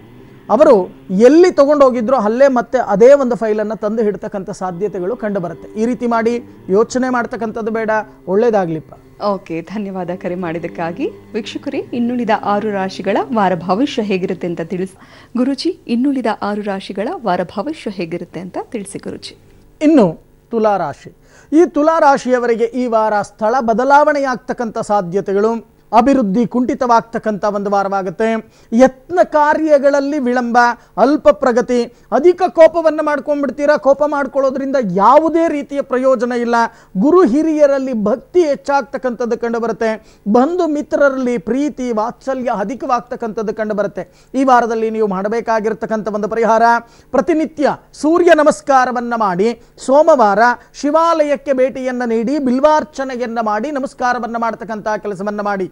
ಅವರು ಎಲ್ಲಿ ತಗೊಂಡೋಗಿದ್ರೋ ಅಲ್ಲೇ ಮತ್ತೆ ಅದೇ ಒಂದು ಫೈಲನ್ನು ತಂದು ಹಿಡ್ತಕ್ಕಂಥ ಸಾಧ್ಯತೆಗಳು ಕಂಡು ಬರುತ್ತೆ. ಈ ರೀತಿ ಮಾಡಿ ಯೋಚನೆ ಮಾಡ್ತಕ್ಕಂಥದ್ದು ಬೇಡ. ಒಳ್ಳೇದಾಗ್ಲಿಪ್ಪ. ಓಕೆ, ಧನ್ಯವಾದ ಕರೆ ಮಾಡಿದ್ದಕ್ಕಾಗಿ. ವೀಕ್ಷಕರೇ, ಇನ್ನುಳಿದ 6 ರಾಶಿಗಳ ವಾರ ಭವಿಷ್ಯ ಹೇಗಿರುತ್ತೆ ಅಂತ ತಿಳಿಸಿ ಗುರುಜಿ. ಇನ್ನುಳಿದ 6 ರಾಶಿಗಳ ವಾರ ಭವಿಷ್ಯ ಹೇಗಿರುತ್ತೆ ಅಂತ ತಿಳಿಸಿ ಗುರುಜಿ. ಇನ್ನು ತುಲಾರಾಶಿ. ಈ ತುಲಾರಾಶಿಯವರಿಗೆ ಈ ವಾರ ಸ್ಥಳ ಬದಲಾವಣೆಯಾಗ್ತಕ್ಕಂಥ ಸಾಧ್ಯತೆಗಳು, ಅಭಿವೃದ್ಧಿ ಕುಂಠಿತವಾಗ್ತಕ್ಕಂಥ ಒಂದು ವಾರವಾಗುತ್ತೆ. ಯತ್ನ ಕಾರ್ಯಗಳಲ್ಲಿ ವಿಳಂಬ, ಅಲ್ಪ ಪ್ರಗತಿ, ಅಧಿಕ ಕೋಪವನ್ನು ಮಾಡ್ಕೊಂಡ್ಬಿಡ್ತೀರಾ. ಕೋಪ ಮಾಡ್ಕೊಳ್ಳೋದ್ರಿಂದ ಯಾವುದೇ ರೀತಿಯ ಪ್ರಯೋಜನ ಇಲ್ಲ. ಗುರು ಹಿರಿಯರಲ್ಲಿ ಭಕ್ತಿ ಹೆಚ್ಚಾಗ್ತಕ್ಕಂಥದ್ದು ಕಂಡು ಬರುತ್ತೆ. ಬಂಧು ಮಿತ್ರರಲ್ಲಿ ಪ್ರೀತಿ ವಾತ್ಸಲ್ಯ ಅಧಿಕವಾಗ್ತಕ್ಕಂಥದ್ದು ಕಂಡು ಬರುತ್ತೆ. ಈ ವಾರದಲ್ಲಿ ನೀವು ಮಾಡಬೇಕಾಗಿರ್ತಕ್ಕಂಥ ಒಂದು ಪರಿಹಾರ, ಪ್ರತಿನಿತ್ಯ ಸೂರ್ಯ ನಮಸ್ಕಾರವನ್ನು ಮಾಡಿ, ಸೋಮವಾರ ಶಿವಾಲಯಕ್ಕೆ ಭೇಟಿಯನ್ನು ನೀಡಿ ಬಿಲ್ವಾರ್ಚನೆಯನ್ನು ಮಾಡಿ ನಮಸ್ಕಾರವನ್ನು ಮಾಡ್ತಕ್ಕಂಥ ಕೆಲಸವನ್ನು ಮಾಡಿ.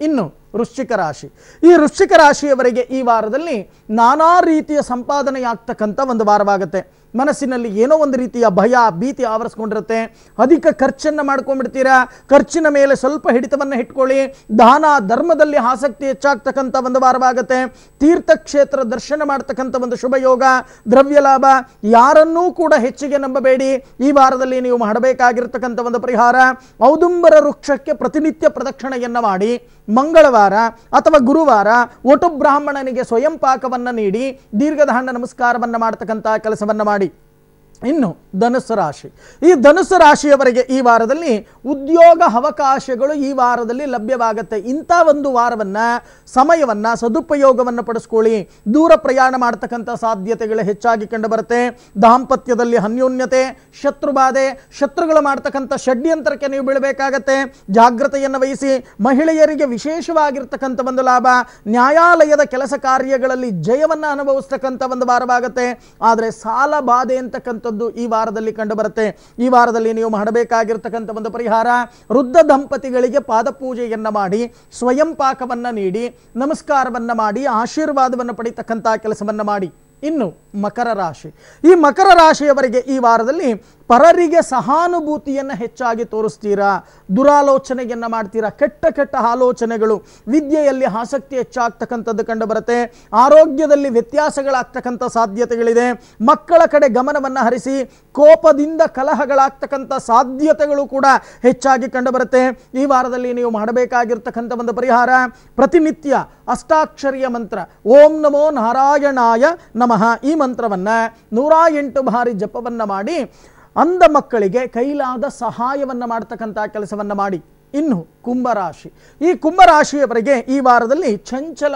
ಇನ್ನು ವೃಶ್ಚಿಕ ರಾಶಿ. ಈ ವೃಶ್ಚಿಕ ರಾಶಿಯವರಿಗೆ ಈ ವಾರದಲ್ಲಿ ನಾನಾ ರೀತಿಯ ಸಂಪಾದನೆಯಾಗ್ತಕ್ಕಂಥ ಒಂದು ವಾರವಾಗುತ್ತೆ. ಮನಸ್ಸಿನಲ್ಲಿ ಏನೋ ಒಂದು ರೀತಿಯ ಭಯ ಭೀತಿ ಆವರಿಸ್ಕೊಂಡಿರುತ್ತೆ. ಅಧಿಕ ಖರ್ಚನ್ನು ಮಾಡ್ಕೊಂಡ್ಬಿಡ್ತೀರಾ. ಖರ್ಚಿನ ಮೇಲೆ ಸ್ವಲ್ಪ ಹಿಡಿತವನ್ನು ಇಟ್ಕೊಳ್ಳಿ. ದಾನ ಧರ್ಮದಲ್ಲಿ ಆಸಕ್ತಿ ಹೆಚ್ಚಾಗ್ತಕ್ಕಂಥ ಒಂದು ವಾರವಾಗುತ್ತೆ. ತೀರ್ಥಕ್ಷೇತ್ರ ದರ್ಶನ ಮಾಡ್ತಕ್ಕಂಥ ಒಂದು ಶುಭ ಯೋಗ, ದ್ರವ್ಯ ಲಾಭ. ಯಾರನ್ನೂ ಕೂಡ ಹೆಚ್ಚಿಗೆ ನಂಬಬೇಡಿ. ಈ ವಾರದಲ್ಲಿ ನೀವು ಮಾಡಬೇಕಾಗಿರ್ತಕ್ಕಂಥ ಒಂದು ಪರಿಹಾರ, ಔದುಂಬರ ವೃಕ್ಷಕ್ಕೆ ಪ್ರತಿನಿತ್ಯ ಪ್ರದಕ್ಷಿಣೆಯನ್ನು ಮಾಡಿ, ಮಂಗಳವಾರ ಅಥವಾ ಗುರುವಾರ ಒಟು ಬ್ರಾಹ್ಮಣನಿಗೆ ಸ್ವಯಂ ಪಾಕವನ್ನು ನೀಡಿ ದೀರ್ಘದಾಂಡ ನಮಸ್ಕಾರವನ್ನು ಮಾಡ್ತಕ್ಕಂಥ ಕೆಲಸವನ್ನು ಮಾಡಿ. ಇನ್ನು ಧನುಸ್ಸು ರಾಶಿ. ಈ ಧನುಸ್ಸು ರಾಶಿಯವರಿಗೆ ಈ ವಾರದಲ್ಲಿ ಉದ್ಯೋಗ ಅವಕಾಶಗಳು ಈ ವಾರದಲ್ಲಿ ಲಭ್ಯವಾಗುತ್ತೆ. ಇಂಥ ಒಂದು ವಾರವನ್ನು ಸಮಯವನ್ನು ಸದುಪಯೋಗವನ್ನು ಪಡಿಸ್ಕೊಳ್ಳಿ. ದೂರ ಪ್ರಯಾಣ ಮಾಡ್ತಕ್ಕಂಥ ಸಾಧ್ಯತೆಗಳು ಹೆಚ್ಚಾಗಿ ಕಂಡು ಬರುತ್ತೆ. ದಾಂಪತ್ಯದಲ್ಲಿ ಅನ್ಯೋನ್ಯತೆ, ಶತ್ರುಬಾಧೆ, ಶತ್ರುಗಳು ಮಾಡ್ತಕ್ಕಂಥ ಷಡ್ಯಂತ್ರಕ್ಕೆ ನೀವು ಬೀಳಬೇಕಾಗತ್ತೆ. ಜಾಗ್ರತೆಯನ್ನು ವಹಿಸಿ. ಮಹಿಳೆಯರಿಗೆ ವಿಶೇಷವಾಗಿರ್ತಕ್ಕಂಥ ಒಂದು ಲಾಭ, ನ್ಯಾಯಾಲಯದ ಕೆಲಸ ಕಾರ್ಯಗಳಲ್ಲಿ ಜಯವನ್ನು ಅನುಭವಿಸ್ತಕ್ಕಂಥ ಒಂದು ವಾರವಾಗುತ್ತೆ. ಆದರೆ ಸಾಲ ಬಾಧೆ ಅಂತಕ್ಕಂಥದ್ದು ಈ ವಾರದಲ್ಲಿ ಕಂಡು ಬರುತ್ತೆ. ಈ ವಾರದಲ್ಲಿ ನೀವು ಮಾಡಬೇಕಾಗಿರ್ತಕ್ಕಂಥ ಒಂದು ಪರಿಹಾರ, ವೃದ್ಧ ದಂಪತಿಗಳಿಗೆ ಪಾದಪೂಜೆಯನ್ನ ಮಾಡಿ, ಸ್ವಯಂ ಪಾಕವನ್ನ ನೀಡಿ, ನಮಸ್ಕಾರವನ್ನ ಮಾಡಿ, ಆಶೀರ್ವಾದವನ್ನು ಪಡೆಯತಕ್ಕಂಥ ಕೆಲಸವನ್ನ ಮಾಡಿ. ಇನ್ನು ಮಕರ ರಾಶಿ, ಈ ಮಕರ ರಾಶಿಯವರಿಗೆ ಈ ವಾರದಲ್ಲಿ ಪರರಿಗೆ ಸಹಾನುಭೂತಿಯನ್ನು ಹೆಚ್ಚಾಗಿ ತೋರಿಸ್ತೀರಾ, ದುರಾಲೋಚನೆಯನ್ನು ಮಾಡ್ತೀರಾ, ಕೆಟ್ಟ ಆಲೋಚನೆಗಳು, ವಿದ್ಯೆಯಲ್ಲಿ ಆಸಕ್ತಿ ಹೆಚ್ಚಾಗ್ತಕ್ಕಂಥದ್ದು ಕಂಡು ಬರುತ್ತೆ, ಆರೋಗ್ಯದಲ್ಲಿ ವ್ಯತ್ಯಾಸಗಳಾಗ್ತಕ್ಕಂಥ ಸಾಧ್ಯತೆಗಳಿದೆ, ಮಕ್ಕಳ ಕಡೆ ಗಮನವನ್ನು ಹರಿಸಿ ಕೋಪದಿಂದ ಕಲಹಗಳಾಗ್ತಕ್ಕಂಥ ಸಾಧ್ಯತೆಗಳು ಕೂಡ ಹೆಚ್ಚಾಗಿ ಕಂಡು ಬರುತ್ತೆ. ಈ ವಾರದಲ್ಲಿ ನೀವು ಮಾಡಬೇಕಾಗಿರ್ತಕ್ಕಂಥ ಒಂದು ಪರಿಹಾರ, ಪ್ರತಿನಿತ್ಯ ಅಷ್ಟಾಕ್ಷರಿಯ ಮಂತ್ರ ಓಂ ನಮೋ ನಾರಾಯಣಾಯ ನಮಃ ಈ ಮಂತ್ರವನ್ನು 108 ಬಾರಿ ಜಪವನ್ನು ಮಾಡಿ ಅಂಧ ಮಕ್ಕಳಿಗೆ ಕೈಲಾದ ಸಹಾಯವನ್ನು ಮಾಡ್ತಕ್ಕಂಥ ಕೆಲಸವನ್ನು ಮಾಡಿ. ಇನ್ನು ಕುಂಭರಾಶಿ, ಈ ಕುಂಭರಾಶಿಯವರೆಗೆ ಈ ವಾರದಲ್ಲಿ ಚಂಚಲ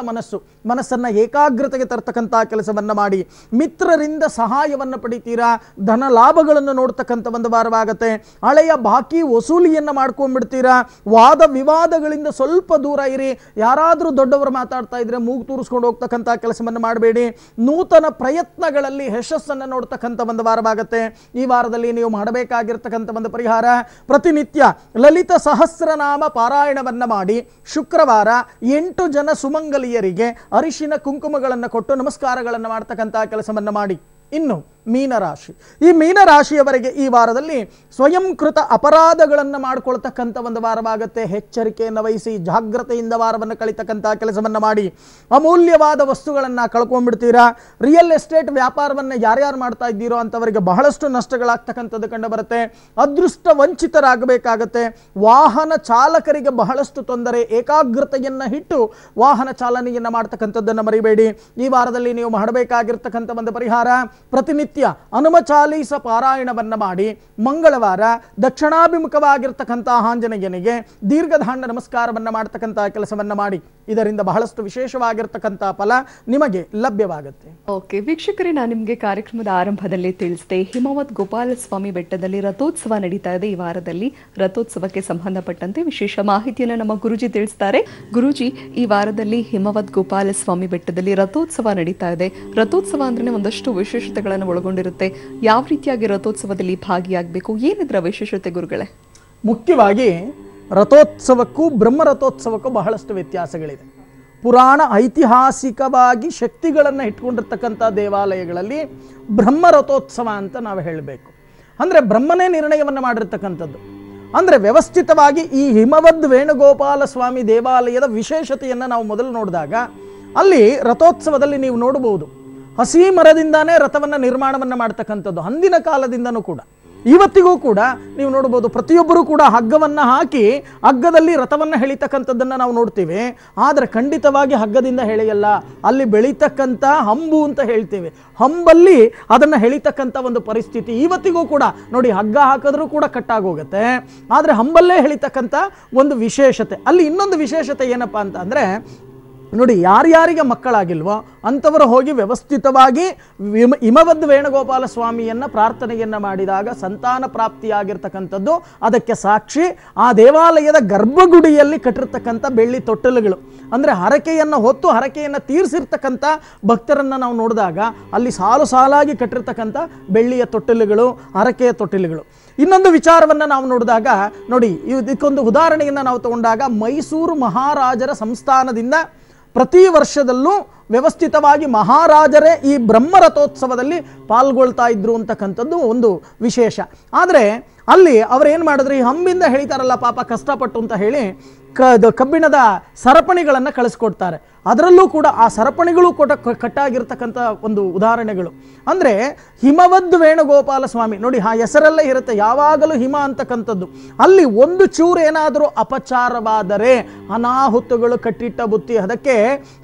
ಮನಸ್ಸನ್ನು ಏಕಾಗ್ರತೆಗೆ ತರ್ತಕ್ಕಂಥ ಕೆಲಸವನ್ನು ಮಾಡಿ, ಮಿತ್ರರಿಂದ ಸಹಾಯವನ್ನು ಪಡಿತೀರಾ, ಧನ ಲಾಭಗಳನ್ನು ನೋಡ್ತಕ್ಕಂಥ ಒಂದು ವಾರವಾಗುತ್ತೆ. ಹಳೆಯ ಬಾಕಿ ವಸೂಲಿಯನ್ನು ಮಾಡ್ಕೊಂಡ್ಬಿಡ್ತೀರಾ, ವಾದ ವಿವಾದಗಳಿಂದ ಸ್ವಲ್ಪ ದೂರ ಇರಿ, ಯಾರಾದರೂ ದೊಡ್ಡವರು ಮಾತಾಡ್ತಾ ಇದ್ರೆ ಮೂಗು ತೂರಿಸ್ಕೊಂಡು ಹೋಗ್ತಕ್ಕಂಥ ಕೆಲಸವನ್ನು ಮಾಡಬೇಡಿ, ನೂತನ ಪ್ರಯತ್ನಗಳಲ್ಲಿ ಯಶಸ್ಸನ್ನು ನೋಡ್ತಕ್ಕಂಥ ಒಂದು ವಾರವಾಗುತ್ತೆ. ಈ ವಾರದಲ್ಲಿ ನೀವು ಮಾಡಬೇಕಾಗಿರ್ತಕ್ಕಂಥ ಒಂದು ಪರಿಹಾರ, ಪ್ರತಿನಿತ್ಯ ಲಲಿತ ಸಹಸ್ರನಾಮ ಪಾರಾಯಣವನ್ನ ಮಾಡಿ ಶುಕ್ರವಾರ 8 ಜನ ಸುಮಂಗಲಿಯರಿಗೆ ಅರಿಶಿನ ಕುಂಕುಮಗಳನ್ನು ಕೊಟ್ಟು ನಮಸ್ಕಾರಗಳನ್ನು ಮಾಡ್ತಕ್ಕಂಥ ಕೆಲಸವನ್ನು ಮಾಡಿ. ಇನ್ನು ಮೀನರಾಶಿ, ಈ ಮೀನರಾಶಿಯವರೆಗೆ ಈ ವಾರದಲ್ಲಿ ಸ್ವಯಂಕೃತ ಅಪರಾಧಗಳನ್ನು ಮಾಡಿಕೊಳ್ತಕ್ಕಂಥ ಒಂದು ವಾರವಾಗುತ್ತೆ. ಎಚ್ಚರಿಕೆಯನ್ನು ವಹಿಸಿ ಜಾಗ್ರತೆಯಿಂದ ವಾರವನ್ನು ಕಳಿತಕ್ಕಂಥ ಕೆಲಸವನ್ನು ಮಾಡಿ. ಅಮೂಲ್ಯವಾದ ವಸ್ತುಗಳನ್ನು ಕಳ್ಕೊಂಡ್ಬಿಡ್ತೀರಾ. ರಿಯಲ್ ಎಸ್ಟೇಟ್ ವ್ಯಾಪಾರವನ್ನು ಯಾರ್ಯಾರು ಮಾಡ್ತಾ ಇದ್ದೀರೋ ಅಂಥವರಿಗೆ ಬಹಳಷ್ಟು ನಷ್ಟಗಳಾಗ್ತಕ್ಕಂಥದ್ದು ಕಂಡು ಬರುತ್ತೆ. ಅದೃಷ್ಟ ವಂಚಿತರಾಗಬೇಕಾಗತ್ತೆ. ವಾಹನ ಚಾಲಕರಿಗೆ ಬಹಳಷ್ಟು ತೊಂದರೆ, ಏಕಾಗ್ರತೆಯನ್ನು ಇಟ್ಟು ವಾಹನ ಚಾಲನೆಯನ್ನು ಮಾಡ್ತಕ್ಕಂಥದ್ದನ್ನು ಮರಿಬೇಡಿ. ಈ ವಾರದಲ್ಲಿ ನೀವು ಮಾಡಬೇಕಾಗಿರ್ತಕ್ಕಂಥ ಒಂದು ಪರಿಹಾರ, ಪ್ರತಿನಿತ್ಯ ಹನುಮ ಚಾಲೀಸ ಪಾರಾಯಣವನ್ನ ಮಾಡಿ ಮಂಗಳವಾರ ದಕ್ಷಿಣಾಭಿಮುಖವಾಗಿರ್ತಕ್ಕಂಥ ಆಂಜನೇಯನಿಗೆ ದೀರ್ಘದಾಂಡ ನಮಸ್ಕಾರವನ್ನ ಮಾಡ್ತಕ್ಕಂಥ ಕೆಲಸವನ್ನ ಮಾಡಿ. ಇದರಿಂದ ಬಹಳಷ್ಟು ವಿಶೇಷವಾಗಿರ್ತಕ್ಕಂಥ ಫಲ ನಿಮಗೆ ಲಭ್ಯವಾಗುತ್ತೆ. ಓಕೆ ವೀಕ್ಷಕರೇ, ನಾನು ನಿಮಗೆ ಕಾರ್ಯಕ್ರಮದ ಆರಂಭದಲ್ಲಿ ತಿಳಿಸಿದೆ, ಹಿಮವದ್ ಗೋಪಾಲಸ್ವಾಮಿ ಬೆಟ್ಟದಲ್ಲಿ ರಥೋತ್ಸವ ನಡೀತಾ ಇದೆ. ಈ ವಾರದಲ್ಲಿ ರಥೋತ್ಸವಕ್ಕೆ ಸಂಬಂಧಪಟ್ಟಂತೆ ವಿಶೇಷ ಮಾಹಿತಿಯನ್ನು ನಮ್ಮ ಗುರುಜಿ ತಿಳಿಸ್ತಾರೆ. ಗುರುಜಿ, ಈ ವಾರದಲ್ಲಿ ಹಿಮವದ್ ಗೋಪಾಲಸ್ವಾಮಿ ಬೆಟ್ಟದಲ್ಲಿ ರಥೋತ್ಸವ ನಡೀತಾ ಇದೆ. ರಥೋತ್ಸವ ಅಂದ್ರೆ ಒಂದಷ್ಟು ವಿಶೇಷತೆಗಳನ್ನು ಒಳಗೊಂಡಿರುತ್ತೆ. ಯಾವ ರೀತಿಯಾಗಿ ರಥೋತ್ಸವದಲ್ಲಿ ಭಾಗಿಯಾಗಬೇಕು, ಏನಿದ್ರ ವಿಶೇಷತೆ ಗುರುಗಳೇ? ಮುಖ್ಯವಾಗಿ ರಥೋತ್ಸವಕ್ಕೂ ಬ್ರಹ್ಮ ರಥೋತ್ಸವಕ್ಕೂ ಬಹಳಷ್ಟು ವ್ಯತ್ಯಾಸಗಳಿದೆ. ಪುರಾಣ ಐತಿಹಾಸಿಕವಾಗಿ ಶಕ್ತಿಗಳನ್ನು ಇಟ್ಕೊಂಡಿರ್ತಕ್ಕಂಥ ದೇವಾಲಯಗಳಲ್ಲಿ ಬ್ರಹ್ಮ ರಥೋತ್ಸವ ಅಂತ ನಾವು ಹೇಳಬೇಕು. ಅಂದರೆ ಬ್ರಹ್ಮನೇ ನಿರ್ಣಯವನ್ನು ಮಾಡಿರ್ತಕ್ಕಂಥದ್ದು. ಅಂದರೆ ವ್ಯವಸ್ಥಿತವಾಗಿ ಈ ಹಿಮವದ್ ವೇಣುಗೋಪಾಲ ಸ್ವಾಮಿ ದೇವಾಲಯದ ವಿಶೇಷತೆಯನ್ನು ನಾವು ಮೊದಲು ನೋಡಿದಾಗ ಅಲ್ಲಿ ರಥೋತ್ಸವದಲ್ಲಿ ನೀವು ನೋಡಬಹುದು, ಹಸಿ ಮರದಿಂದಾನೇ ರಥವನ್ನು ನಿರ್ಮಾಣವನ್ನು ಮಾಡ್ತಕ್ಕಂಥದ್ದು. ಅಂದಿನ ಕಾಲದಿಂದನೂ ಕೂಡ ಇವತ್ತಿಗೂ ಕೂಡ ನೀವು ನೋಡಬಹುದು, ಪ್ರತಿಯೊಬ್ಬರೂ ಕೂಡ ಹಗ್ಗವನ್ನು ಹಾಕಿ ಹಗ್ಗದಲ್ಲಿ ರಥವನ್ನು ಎಳಿತಕ್ಕಂಥದ್ದನ್ನು ನಾವು ನೋಡ್ತೀವಿ. ಆದರೆ ಖಂಡಿತವಾಗಿ ಹಗ್ಗದಿಂದ ಎಳೆಯಲ್ಲ, ಅಲ್ಲಿ ಬೆಳೀತಕ್ಕಂಥ ಹಂಬು ಅಂತ ಹೇಳ್ತೇವೆ, ಹಂಬಲ್ಲಿ ಅದನ್ನು ಎಳಿತಕ್ಕಂಥ ಒಂದು ಪರಿಸ್ಥಿತಿ ಇವತ್ತಿಗೂ ಕೂಡ ನೋಡಿ. ಹಗ್ಗ ಹಾಕಿದ್ರೂ ಕೂಡ ಕಟ್ಟಾಗೋಗುತ್ತೆ, ಆದರೆ ಹಂಬಲ್ಲೇ ಎಳಿತಕ್ಕಂಥ ಒಂದು ವಿಶೇಷತೆ. ಅಲ್ಲಿ ಇನ್ನೊಂದು ವಿಶೇಷತೆ ಏನಪ್ಪಾ ಅಂತ ಅಂದರೆ ನೋಡಿ, ಯಾರ್ಯಾರಿಗೆ ಮಕ್ಕಳಾಗಿಲ್ವೋ ಅಂಥವರು ಹೋಗಿ ವ್ಯವಸ್ಥಿತವಾಗಿ ಹಿಮವದ್ ವೇಣುಗೋಪಾಲ ಸ್ವಾಮಿಯನ್ನು ಪ್ರಾರ್ಥನೆಯನ್ನು ಮಾಡಿದಾಗ ಸಂತಾನ ಪ್ರಾಪ್ತಿಯಾಗಿರ್ತಕ್ಕಂಥದ್ದು ಅದಕ್ಕೆ ಸಾಕ್ಷಿ. ಆ ದೇವಾಲಯದ ಗರ್ಭಗುಡಿಯಲ್ಲಿ ಕಟ್ಟಿರ್ತಕ್ಕಂಥ ಬೆಳ್ಳಿ ತೊಟ್ಟಲುಗಳು, ಅಂದರೆ ಹರಕೆಯನ್ನು ಹೊತ್ತು ಹರಕೆಯನ್ನು ತೀರಿಸಿರ್ತಕ್ಕಂಥ ಭಕ್ತರನ್ನು ನಾವು ನೋಡಿದಾಗ ಅಲ್ಲಿ ಸಾಲು ಸಾಲಾಗಿ ಕಟ್ಟಿರ್ತಕ್ಕಂಥ ಬೆಳ್ಳಿಯ ತೊಟ್ಟಿಲುಗಳು, ಹರಕೆಯ ತೊಟ್ಟಿಲುಗಳು. ಇನ್ನೊಂದು ವಿಚಾರವನ್ನು ನಾವು ನೋಡಿದಾಗ ನೋಡಿ, ಇದಕ್ಕೊಂದು ಉದಾಹರಣೆಯನ್ನು ನಾವು ತಗೊಂಡಾಗ ಮೈಸೂರು ಮಹಾರಾಜರ ಸಂಸ್ಥಾನದಿಂದ ಪ್ರತಿ ವರ್ಷದಲ್ಲೂ ವ್ಯವಸ್ಥಿತವಾಗಿ ಮಹಾರಾಜರೇ ಈ ಬ್ರಹ್ಮ ರಥೋತ್ಸವದಲ್ಲಿ ಪಾಲ್ಗೊಳ್ತಾ ಇದ್ರು ಅಂತಕ್ಕಂಥದ್ದು ಒಂದು ವಿಶೇಷ. ಆದರೆ ಅಲ್ಲಿ ಅವರೇನು ಮಾಡಿದ್ರು, ಈ ಹಂಬಿಂದ ಹೇಳಿತಾರಲ್ಲ ಪಾಪ ಕಷ್ಟಪಟ್ಟು ಅಂತ ಹೇಳಿ ಕಬ್ಬಿಣದ ಸರಪಣಿಗಳನ್ನು ಕಳಿಸ್ಕೊಡ್ತಾರೆ. ಅದರಲ್ಲೂ ಕೂಡ ಆ ಸರಪಣಿಗಳು ಕಟ್ಟಾಗಿರ್ತಕ್ಕಂಥ ಒಂದು ಉದಾಹರಣೆಗಳು. ಅಂದರೆ ಹಿಮವದ್ ವೇಣುಗೋಪಾಲ ಸ್ವಾಮಿ ನೋಡಿ, ಆ ಹೆಸರಲ್ಲೇ ಇರುತ್ತೆ, ಯಾವಾಗಲೂ ಹಿಮ ಅಂತಕ್ಕಂಥದ್ದು. ಅಲ್ಲಿ ಒಂದು ಚೂರು ಏನಾದರೂ ಅಪಚಾರವಾದರೆ ಅನಾಹುತಗಳು ಕಟ್ಟಿಟ್ಟ ಬುತ್ತಿ. ಅದಕ್ಕೆ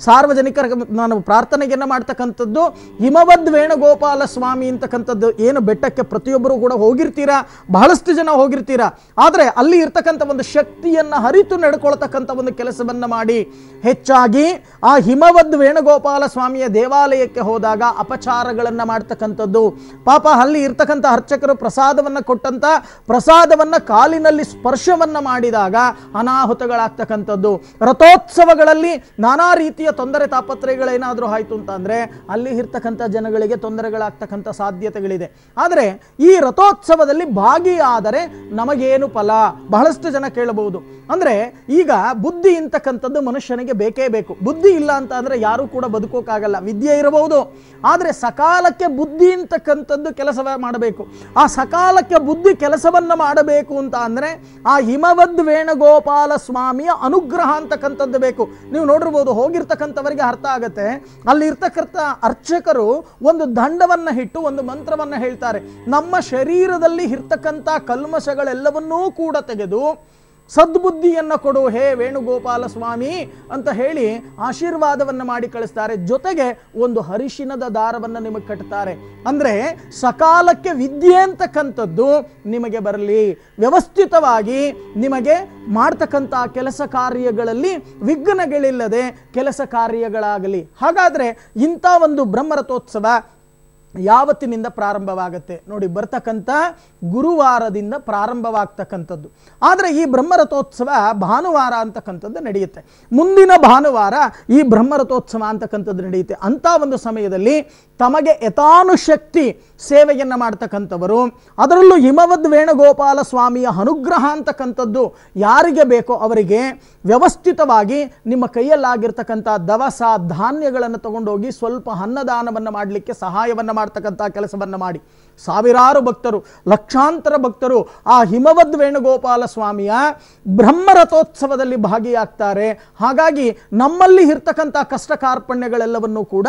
ಸಾರ್ವಜನಿಕರ ನಾನು ಪ್ರಾರ್ಥನೆಯನ್ನು ಮಾಡ್ತಕ್ಕಂಥದ್ದು, ಹಿಮವದ್ ವೇಣುಗೋಪಾಲ ಸ್ವಾಮಿ ಅಂತಕ್ಕಂಥದ್ದು ಏನು ಬೆಟ್ಟಕ್ಕೆ ಪ್ರತಿಯೊಬ್ಬರು ಕೂಡ ಹೋಗಿರ್ತೀರಾ, ಬಹಳಷ್ಟು ಜನ ಹೋಗಿರ್ತೀರಾ. ಆದರೆ ಅಲ್ಲಿ ಇರ್ತಕ್ಕಂಥ ಒಂದು ಶಕ್ತಿಯನ್ನು ಹರಿತು ನಡ್ಕೊಳ್ತಕ್ಕಂಥ ಒಂದು ಕೆಲಸವನ್ನು ಮಾಡಿ. ಹೆಚ್ಚಾಗಿ ಆ ಹಿಮವದ್ ವೇಣುಗೋಪಾಲ ಸ್ವಾಮಿಯ ದೇವಾಲಯಕ್ಕೆ ಹೋದಾಗ ಅಪಚಾರಗಳನ್ನು ಮಾಡ್ತಕ್ಕಂಥದ್ದು. ಪಾಪ ಅಲ್ಲಿ ಇರ್ತಕ್ಕಂಥ ಅರ್ಚಕರು ಪ್ರಸಾದವನ್ನು ಕೊಟ್ಟಂತ ಪ್ರಸಾದವನ್ನು ಕಾಲಿನಲ್ಲಿ ಸ್ಪರ್ಶವನ್ನು ಮಾಡಿದಾಗ ಅನಾಹುತಗಳಾಗ್ತಕ್ಕಂಥದ್ದು. ರಥೋತ್ಸವಗಳಲ್ಲಿ ನಾನಾ ರೀತಿಯ ತೊಂದರೆ ತಾಪತ್ರಯಗಳೇನಾದರೂ ಆಯಿತು ಅಂತ ಅಂದರೆ ಅಲ್ಲಿ ಇರ್ತಕ್ಕಂಥ ಜನಗಳಿಗೆ ತೊಂದರೆಗಳಾಗ್ತಕ್ಕಂಥ ಸಾಧ್ಯತೆಗಳಿದೆ. ಆದರೆ ಈ ರಥೋತ್ಸವದಲ್ಲಿ ಭಾಗಿಯಾದರೆ ನಮಗೇನು ಫಲ, ಬಹಳಷ್ಟು ಜನ ಕೇಳಬಹುದು. ಅಂದರೆ ಈಗ ಬುದ್ಧಿ ಅಂತಕ್ಕಂಥದ್ದು ಮನುಷ್ಯನಿಗೆ ಬೇಕೇ ಬೇಕು. ಬುದ್ಧಿ ಇಲ್ಲ ಅಂತ ಅಂದರೆ ಯಾರೂ ಕೂಡ ಬದುಕೋಕ್ಕಾಗಲ್ಲ. ವಿದ್ಯೆ ಇರಬಹುದು, ಆದರೆ ಸಕಾಲಕ್ಕೆ ಬುದ್ಧಿ ಅಂತಕ್ಕಂಥದ್ದು ಕೆಲಸವೇ ಮಾಡಬೇಕು. ಆ ಸಕಾಲಕ್ಕೆ ಬುದ್ಧಿ ಕೆಲಸವನ್ನು ಮಾಡಬೇಕು ಅಂತ ಅಂದರೆ ಆ ಹಿಮವದ್ ವೇಣುಗೋಪಾಲ ಸ್ವಾಮಿಯ ಅನುಗ್ರಹ ಅಂತಕ್ಕಂಥದ್ದು ಬೇಕು. ನೀವು ನೋಡಿರ್ಬೋದು, ಹೋಗಿರ್ತಕ್ಕಂಥವರಿಗೆ ಅರ್ಥ ಆಗುತ್ತೆ. ಅಲ್ಲಿ ಇರ್ತಕ್ಕಂಥ ಅರ್ಚಕರು ಒಂದು ದಂಡವನ್ನು ಇಟ್ಟು ಒಂದು ಮಂತ್ರವನ್ನು ಹೇಳ್ತಾರೆ. ನಮ್ಮ ಶರೀರದಲ್ಲಿ ಇರ್ತಕ್ಕಂಥ ಕಲ್ಮಶಗಳೆಲ್ಲವನ್ನೂ ಕೂಡ ತೆಗೆದು ಸದ್ಬುದ್ಧಿಯನ್ನು ಕೊಡು ಹೇ ವೇಣುಗೋಪಾಲ ಸ್ವಾಮಿ ಅಂತ ಹೇಳಿ ಆಶೀರ್ವಾದವನ್ನು ಮಾಡಿ ಕಳಿಸ್ತಾರೆ. ಜೊತೆಗೆ ಒಂದು ಅರಿಶಿನದ ದಾರವನ್ನು ನಿಮಗೆ ಕಟ್ತಾರೆ. ಅಂದರೆ ಸಕಾಲಕ್ಕೆ ವಿದ್ಯೆ ಅಂತಕ್ಕಂಥದ್ದು ನಿಮಗೆ ಬರಲಿ, ವ್ಯವಸ್ಥಿತವಾಗಿ ನಿಮಗೆ ಮಾಡ್ತಕ್ಕಂಥ ಕೆಲಸ ಕಾರ್ಯಗಳಲ್ಲಿ ವಿಘ್ನಗಳಿಲ್ಲದೆ ಕೆಲಸ ಕಾರ್ಯಗಳಾಗಲಿ. ಹಾಗಾದರೆ ಇಂಥ ಒಂದು ಬ್ರಹ್ಮರಥೋತ್ಸವ ಯಾವತ್ತಿನಿಂದ ಪ್ರಾರಂಭವಾಗುತ್ತೆ ನೋಡಿ, ಬರ್ತಕ್ಕಂಥ ಗುರುವಾರದಿಂದ ಪ್ರಾರಂಭವಾಗ್ತಕ್ಕಂಥದ್ದು. ಆದರೆ ಈ ಬ್ರಹ್ಮರಥೋತ್ಸವ ಭಾನುವಾರ ಅಂತಕ್ಕಂಥದ್ದು ನಡೆಯುತ್ತೆ. ಮುಂದಿನ ಭಾನುವಾರ ಈ ಬ್ರಹ್ಮರಥೋತ್ಸವ ಅಂತಕ್ಕಂಥದ್ದು ನಡೆಯುತ್ತೆ. ಅಂಥ ಒಂದು ಸಮಯದಲ್ಲಿ ತಮಗೆ ಯಥಾನುಶಕ್ತಿ ಸೇವೆಯನ್ನು ಮಾಡ್ತಕ್ಕಂಥವರು, ಅದರಲ್ಲೂ ಹಿಮವದ್ ವೇಣುಗೋಪಾಲ ಸ್ವಾಮಿಯ ಅನುಗ್ರಹ ಅಂತಕ್ಕಂಥದ್ದು ಯಾರಿಗೆ ಬೇಕೋ ಅವರಿಗೆ ವ್ಯವಸ್ಥಿತವಾಗಿ ನಿಮ್ಮ ಕೈಯಲ್ಲಾಗಿರ್ತಕ್ಕಂಥ ದವಸ ಧಾನ್ಯಗಳನ್ನು ತಗೊಂಡೋಗಿ ಸ್ವಲ್ಪ ಅನ್ನದಾನವನ್ನು ಮಾಡಲಿಕ್ಕೆ ಸಹಾಯವನ್ನು ಮಾಡ್ತಕ್ಕಂಥ ಕೆಲಸವನ್ನು ಮಾಡಿ. ಸಾವಿರಾರು ಭಕ್ತರು, ಲಕ್ಷಾಂತರ ಭಕ್ತರು ಆ ಹಿಮವದ್ ವೇಣುಗೋಪಾಲ ಸ್ವಾಮಿಯ ಬ್ರಹ್ಮರಥೋತ್ಸವದಲ್ಲಿ ಭಾಗಿಯಾಗ್ತಾರೆ. ಹಾಗಾಗಿ ನಮ್ಮಲ್ಲಿ ಇರ್ತಕ್ಕಂಥ ಕಷ್ಟ ಕಾರ್ಪಣ್ಯಗಳೆಲ್ಲವನ್ನೂ ಕೂಡ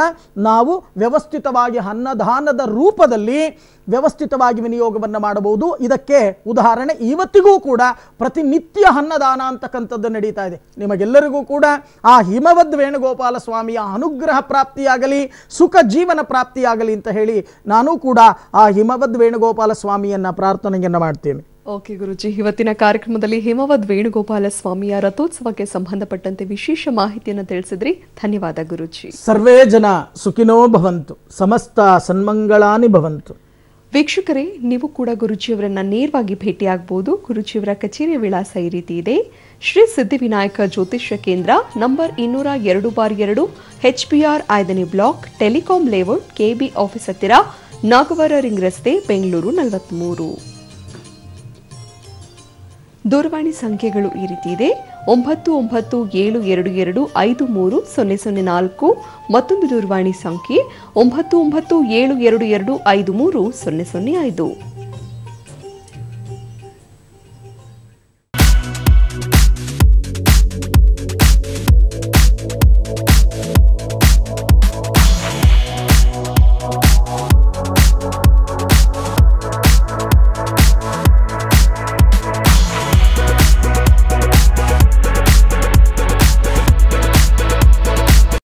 ನಾವು ವ್ಯವಸ್ಥಿತವಾಗಿ ಅನ್ನದಾನದ ರೂಪದಲ್ಲಿ ವ್ಯವಸ್ಥಿತವಾಗಿ ವಿನಿಯೋಗವನ್ನು ಮಾಡಬಹುದು. ಇದಕ್ಕೆ ಉದಾಹರಣೆ ಇವತ್ತಿಗೂ ಕೂಡ ಪ್ರತಿನಿತ್ಯ ಅನ್ನದಾನ ಅಂತಕ್ಕಂಥದ್ದು ನಡೀತಾ ಇದೆ. ನಿಮಗೆಲ್ಲರಿಗೂ ಕೂಡ ಆ ಹಿಮವದ್ ವೇಣುಗೋಪಾಲ ಸ್ವಾಮಿಯ ಅನುಗ್ರಹ ಪ್ರಾಪ್ತಿಯಾಗಲಿ, ಸುಖ ಜೀವನ ಪ್ರಾಪ್ತಿಯಾಗಲಿ ಅಂತ ಹೇಳಿ ನಾನು ಕೂಡ ಆ ಹಿಮವದ್ ವೇಣುಗೋಪಾಲ ಸ್ವಾಮಿಯನ್ನ ಪ್ರಾರ್ಥನೆಯನ್ನ ಮಾಡ್ತೇನೆ. ಓಕೆ ಗುರುಜಿ, ಇವತ್ತಿನ ಕಾರ್ಯಕ್ರಮದಲ್ಲಿ ಹಿಮವದ್ ವೇಣುಗೋಪಾಲ ಸ್ವಾಮಿಯ ರಥೋತ್ಸವಕ್ಕೆ ಸಂಬಂಧಪಟ್ಟಂತೆ ವಿಶೇಷ ಮಾಹಿತಿಯನ್ನು ತಿಳಿಸಿದ್ರಿ. ಧನ್ಯವಾದ ಗುರುಜಿ. ಸರ್ವೇ ಜನ ಸುಖಿನೋ ಭವಂತು, ಸಮಸ್ತ ಸನ್ಮಂಗಳಾನಿ ಭವಂತು. ವೀಕ್ಷಕರೇ, ನೀವು ಕೂಡ ಗುರುಜಿಯವರನ್ನ ನೇರವಾಗಿ ಭೇಟಿಯಾಗಬಹುದು. ಗುರುಜಿಯವರ ಕಚೇರಿಯ ವಿಳಾಸ ಈ ರೀತಿ ಇದೆ: ಶ್ರೀ ಸಿದ್ಧಿವಿನಾಯಕ ಜ್ಯೋತಿಷ್ಯ ಕೇಂದ್ರ, ನಂಬರ್ 202/2, HBR 5ನೇ block, telecom layout, KB office ಹತ್ತಿರ, ನಾಗವರ ರಿಂಗ್ ರಸ್ತೆ, ಬೆಂಗಳೂರು 43. ದೂರವಾಣಿ ಸಂಖ್ಯೆಗಳು ಈ ರೀತಿ ಇದೆ: 9972253004, ಮತ್ತೊಂದು ದೂರವಾಣಿ ಸಂಖ್ಯೆ 9972253005.